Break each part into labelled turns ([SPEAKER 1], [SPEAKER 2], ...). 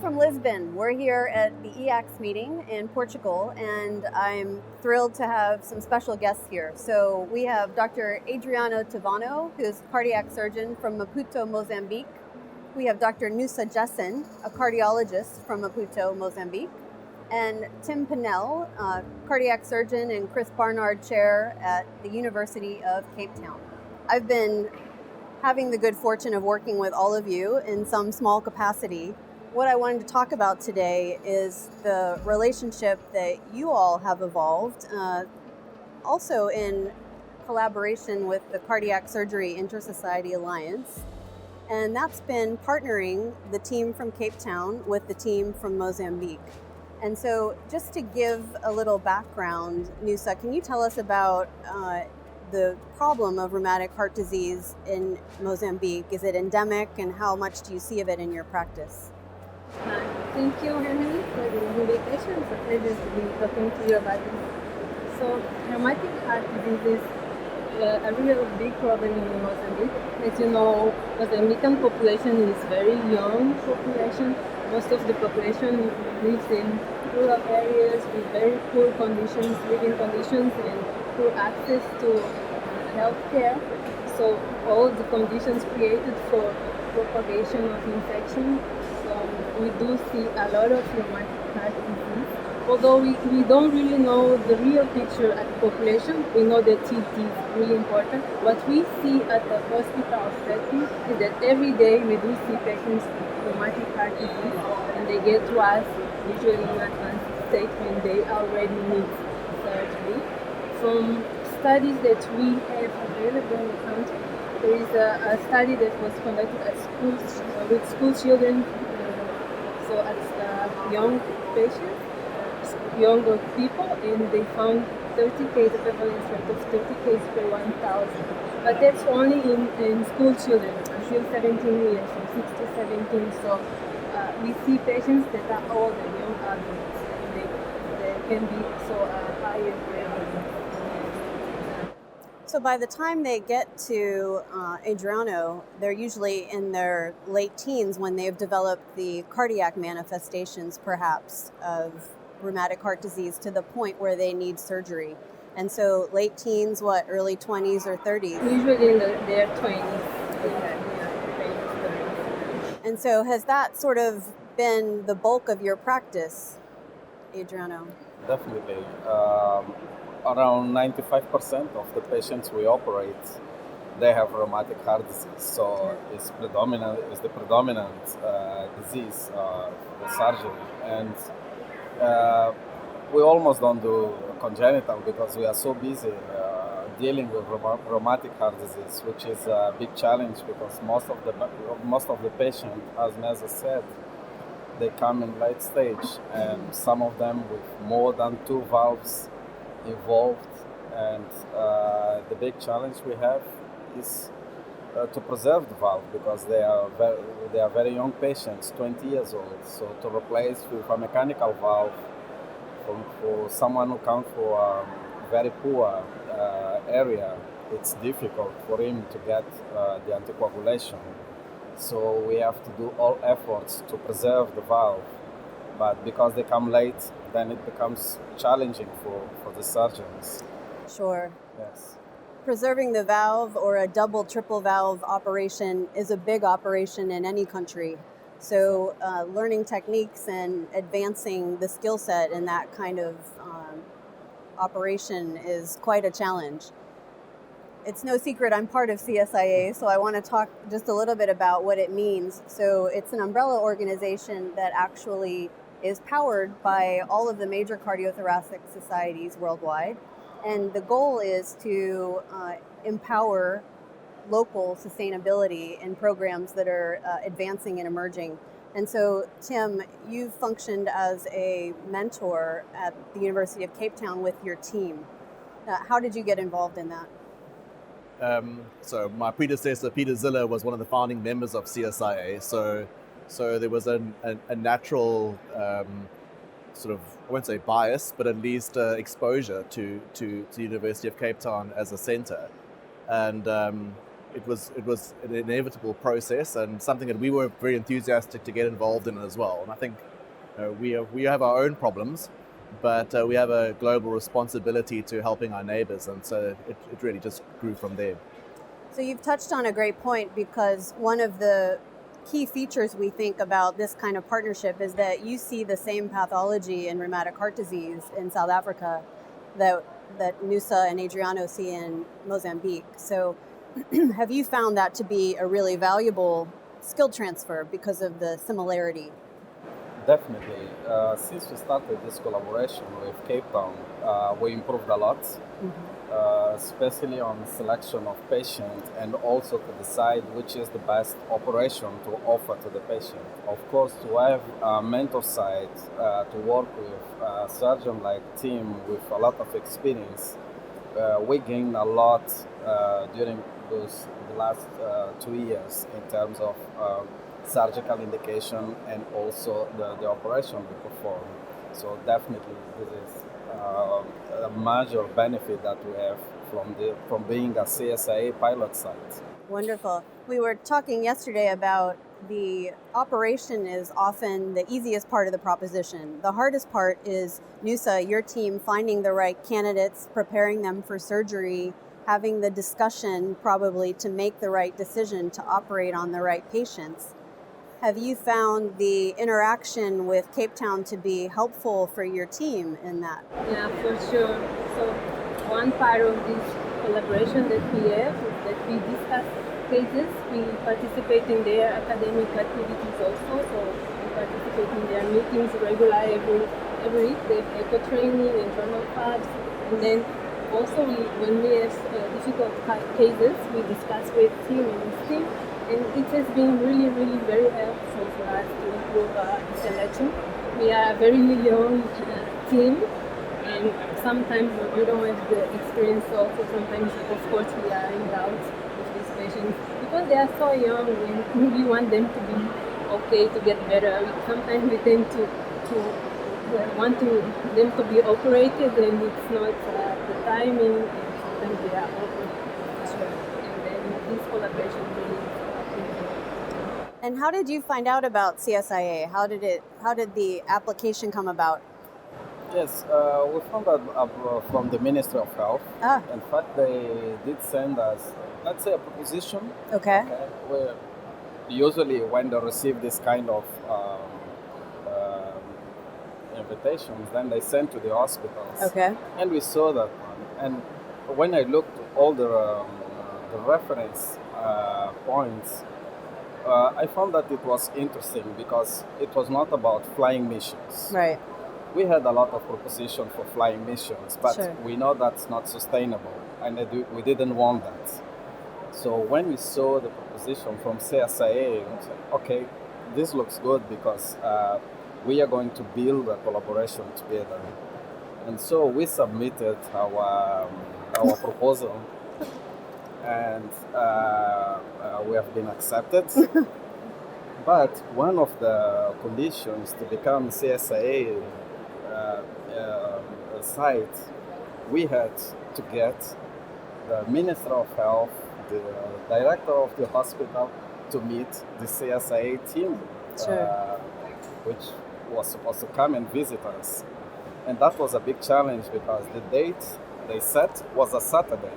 [SPEAKER 1] from Lisbon. We're here at the EACTS meeting in Portugal, and I'm thrilled to have some special guests here. So we have Dr. Adriano Tivane, who's a cardiac surgeon from Maputo, Mozambique. We have Dr. Nusa Jessen, a cardiologist from Maputo, Mozambique. And Tim Pennel, cardiac surgeon and Chris Barnard Chair at the University of Cape Town. I've been having the good fortune of working with all of you in some small capacity. What I wanted to talk about today is the relationship that you all have evolved, also in collaboration with the Cardiac Surgery Inter-Society Alliance. And that's been partnering the team from Cape Town with the team from Mozambique. And so just to give a little background, Nusa, can you tell us about the problem of rheumatic heart disease in Mozambique? Is it endemic, and how much do you see of it in your practice?
[SPEAKER 2] Thank you, Emily, for the invitation. It's a pleasure to be talking to you about this. So, rheumatic heart disease is a real big problem in Mozambique. As you know, Mozambican population is very young population. Most of the population lives in rural areas with very poor conditions, living conditions, and poor access to healthcare. So all the conditions created for propagation of infection. So we do see a lot of rheumatic heart disease. Although we don't really know the real picture at the population, we know that it is really important. What we see at the hospital setting is that every day we do see patients with rheumatic heart disease, and they get to us usually in advanced state when they already need surgery. From studies that we have available in the country, there is a study that was conducted at schools with school children, so at young patients, younger people, and they found 30 case prevalence rate of 30 cases per 1,000. But that's only in school children until 17 years, from 6 to 17. So we see patients that are older, young adults, and they can be so higher prevalence.
[SPEAKER 1] So by the time they get to Adriano, they're usually in their late teens when they've developed the cardiac manifestations, perhaps, of rheumatic heart disease to the point where they need surgery. And so late teens, early 20s or 30s?
[SPEAKER 2] Usually in their 20s.
[SPEAKER 1] And so has that sort of been the bulk of your practice, Adriano?
[SPEAKER 3] Definitely. Around 95% of the patients we operate, they have rheumatic heart disease. So it's the predominant disease for surgery. And we almost don't do congenital because we are so busy dealing with rheumatic heart disease, which is a big challenge because most of the patients, as Neza said, they come in late stage, and some of them with more than 2 valves involved. And the big challenge we have is to preserve the valve because they are very young patients, 20 years old. So to replace with a mechanical valve for someone who comes from a very poor area, it's difficult for him to get the anticoagulation. So we have to do all efforts to preserve the valve. But because they come late, then it becomes challenging for the surgeons.
[SPEAKER 1] Sure.
[SPEAKER 3] Yes.
[SPEAKER 1] Preserving the valve or a double, triple valve operation is a big operation in any country. So learning techniques and advancing the skill set in that kind of operation is quite a challenge. It's no secret I'm part of CSIA, so I want to talk just a little bit about what it means. So it's an umbrella organization that actually is powered by all of the major cardiothoracic societies worldwide. And the goal is to empower local sustainability in programs that are advancing and emerging. And so, Tim, you've functioned as a mentor at the University of Cape Town with your team. How did you get involved in that?
[SPEAKER 4] So my predecessor, Peter Ziller, was one of the founding members of CSIA. So there was a natural sort of, I won't say bias, but at least exposure to the University of Cape Town as a center. And it was an inevitable process and something that we were very enthusiastic to get involved in as well. And I think we have our own problems, but we have a global responsibility to helping our neighbors, and so it really just grew from there.
[SPEAKER 1] So you've touched on a great point, because one of the key features we think about this kind of partnership is that you see the same pathology in rheumatic heart disease in South Africa that Nusa and Adriano see in Mozambique. So have you found that to be a really valuable skill transfer because of the similarity?
[SPEAKER 3] Definitely. Since we started this collaboration with Cape Town, we improved a lot, especially on selection of patients and also to decide which is the best operation to offer to the patient. Of course, to have a mentor side, to work with a surgeon like team with a lot of experience, we gained a lot during the last 2 years in terms of surgical indication and also the operation we perform. So definitely this is a major benefit that we have from being a CSIA pilot site.
[SPEAKER 1] Wonderful. We were talking yesterday about the operation is often the easiest part of the proposition. The hardest part is, Nusa, your team finding the right candidates, preparing them for surgery, having the discussion probably to make the right decision to operate on the right patients. Have you found the interaction with Cape Town to be helpful for your team in that?
[SPEAKER 2] Yeah, for sure. So one part of this collaboration that we have is that we discuss cases, we participate in their academic activities also, so we participate in their meetings regularly every week. They have echo training and journal clubs, and then also when we have difficult cases, we discuss with him and his team. And it has been really, really very helpful for us to improve the selection. We are a very young team, and sometimes we don't have the experience also. Sometimes, of course, we are in doubt with these patients because they are so young and we want them to be okay, to get better. Sometimes we tend to want them to be operated, and it's not the timing, and sometimes they are over. And then this collaboration really.
[SPEAKER 1] And how did you find out about CSIA? How did the application come about?
[SPEAKER 3] Yes, we found out from the Ministry of Health. In fact, they did send us, let's say, a proposition.
[SPEAKER 1] Okay.
[SPEAKER 3] Where usually when they receive this kind of invitations, then they send to the hospitals.
[SPEAKER 1] Okay.
[SPEAKER 3] And we saw that one. And when I looked at all the reference points, I found that it was interesting because it was not about flying missions.
[SPEAKER 1] Right.
[SPEAKER 3] We had a lot of proposition for flying missions, but
[SPEAKER 1] Sure.
[SPEAKER 3] we know that's not sustainable, and we didn't want that. So when we saw the proposition from CSIA, we said, okay, this looks good because we are going to build a collaboration together. And so we submitted our proposal, and we have been accepted. But one of the conditions to become CSIA site, we had to get the Minister of Health, the director of the hospital, to meet the CSIA team,
[SPEAKER 1] Sure.
[SPEAKER 3] which was supposed to come and visit us. And that was a big challenge because the date they set was a Saturday.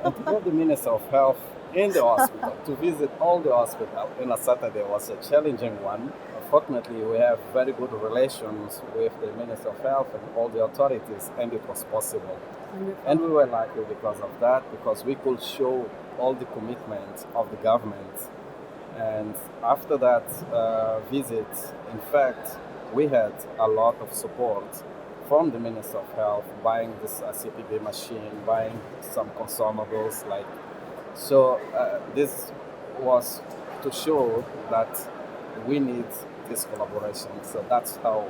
[SPEAKER 3] And to get the Minister of Health in the hospital, to visit all the hospital in a Saturday was a challenging one. Fortunately, we have very good relations with the Minister of Health and all the authorities, and it was possible.
[SPEAKER 1] Wonderful.
[SPEAKER 3] And we were lucky because of that, because we could show all the commitment of the government. And after that visit, in fact, we had a lot of support from the Minister of Health, buying this CPB machine, buying some consumables. So this was to show that we need this collaboration. So that's how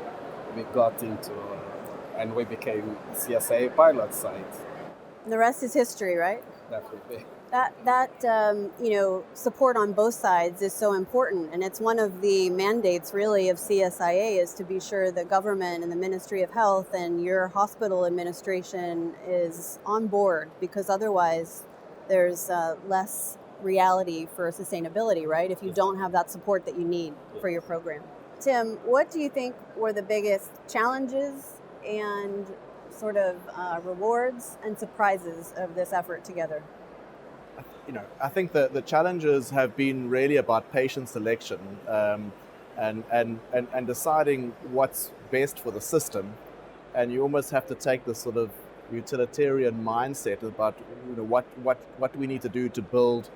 [SPEAKER 3] we got into and we became CSIA pilot site.
[SPEAKER 1] And the rest is history, right?
[SPEAKER 3] Definitely.
[SPEAKER 1] That support on both sides is so important, and it's one of the mandates really of CSIA is to be sure the government and the Ministry of Health and your hospital administration is on board, because otherwise there's less reality for sustainability, right? If you don't have that support that you need for your program. Tim, what do you think were the biggest challenges and sort of rewards and surprises of this effort together?
[SPEAKER 4] I think that the challenges have been really about patient selection and deciding what's best for the system. And you almost have to take this sort of utilitarian mindset about what we need to do to build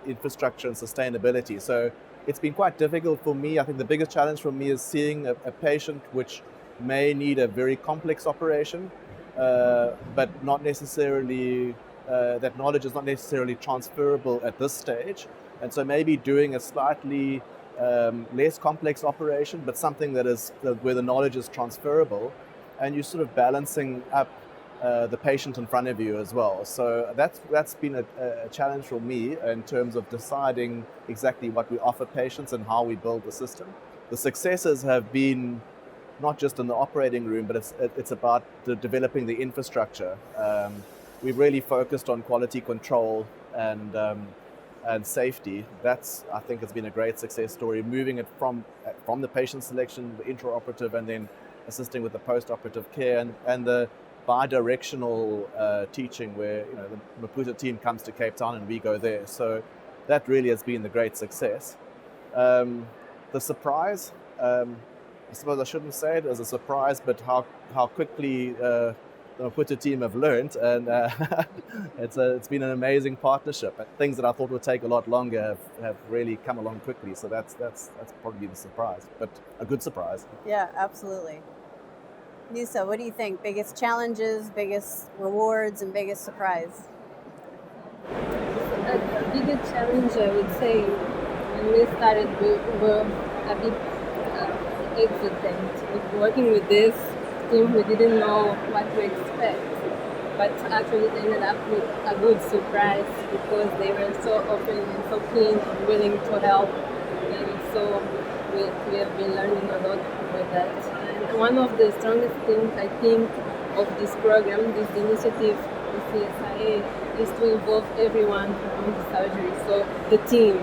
[SPEAKER 4] infrastructure and sustainability. So it's been quite difficult for me. I think the biggest challenge for me is seeing a patient which may need a very complex operation, but not necessarily, that knowledge is not necessarily transferable at this stage. And so maybe doing a slightly less complex operation, but something that is where the knowledge is transferable, and you're sort of balancing up the patient in front of you as well. So that's been a challenge for me in terms of deciding exactly what we offer patients and how we build the system. The successes have been not just in the operating room, but it's about developing the infrastructure. We've really focused on quality control and safety. That's, I think, has been a great success story, moving it from the patient selection, the intraoperative, and then assisting with the post-operative care and the bi-directional teaching where the Maputo team comes to Cape Town and we go there. So that really has been the great success. The surprise, I suppose I shouldn't say it as a surprise, but how quickly the Maputo team have learned, and it's been an amazing partnership. Things that I thought would take a lot longer have really come along quickly. So that's probably the surprise, but a good surprise.
[SPEAKER 1] Yeah, absolutely. Nisa, what do you think? Biggest challenges, biggest rewards, and biggest surprise?
[SPEAKER 2] The biggest challenge, I would say, when we started, we were a bit hesitant with working with this team. We didn't know what to expect, but actually it ended up with a good surprise because they were so open and so keen and willing to help, and so we have been learning a lot with that. And one of the strongest things I think of this program, this initiative, the CSIA, is to involve everyone around the surgery, so the team.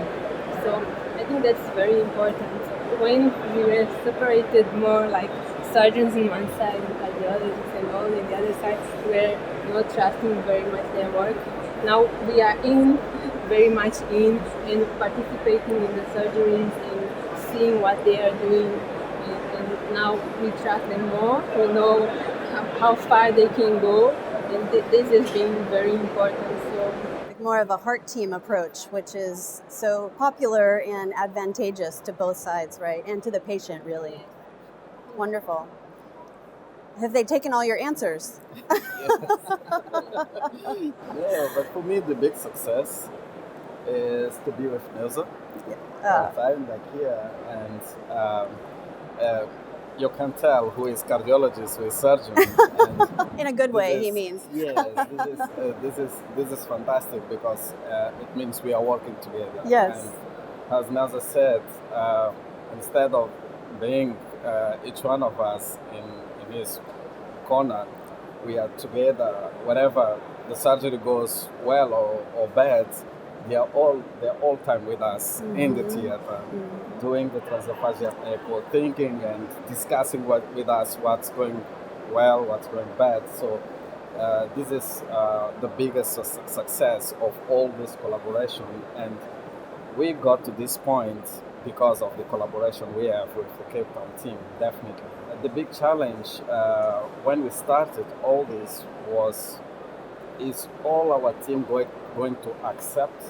[SPEAKER 2] So I think that's very important. When we were separated more, like surgeons on one side and cardiologists and all on the other side, were not trusting very much their work. Now we are very much in and participating in the surgeries and seeing what they are doing. And now we trust them more. We know how far they can go, and this has been very important. So
[SPEAKER 1] more of a heart team approach, which is so popular and advantageous to both sides, right? And to the patient, really. Wonderful. Have they taken all your answers?
[SPEAKER 3] Yeah, but for me, the big success is to be with Nilsa. I'm like here, and you can tell who is cardiologist, who is surgeon. And
[SPEAKER 1] in a good way, he means.
[SPEAKER 3] Yes, this is fantastic because it means we are working together.
[SPEAKER 1] Yes.
[SPEAKER 3] And as Nilsa said, instead of being each one of us in his corner, we are together. Whenever the surgery goes well or bad, they are all time with us in the theater, doing the transophageal echo, thinking and discussing with us what's going well, what's going bad. So this is the biggest success of all this collaboration, and we got to this point because of the collaboration we have with the Cape Town team, definitely. The big challenge when we started all this is all our team going to accept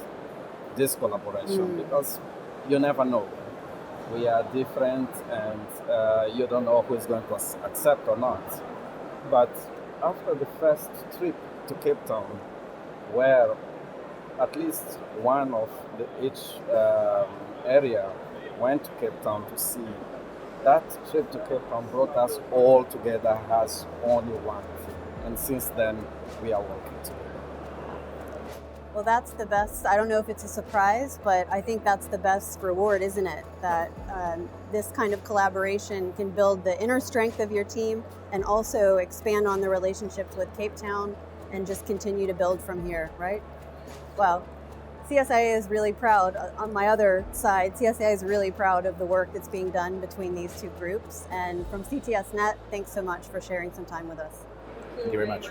[SPEAKER 3] this collaboration, because you never know. We are different, and you don't know who is going to accept or not. But after the first trip to Cape Town, where at least one of each area went to Cape Town to see, that trip to Cape Town brought us all together as only one team. And since then, we are working together.
[SPEAKER 1] Well, that's the best. I don't know if it's a surprise, but I think that's the best reward, isn't it? That this kind of collaboration can build the inner strength of your team and also expand on the relationships with Cape Town and just continue to build from here, right? Well, CSIA is really proud. On my other side, CSIA is really proud of the work that's being done between these two groups. And from CTSNet, thanks so much for sharing some time with us.
[SPEAKER 4] Thank you very much.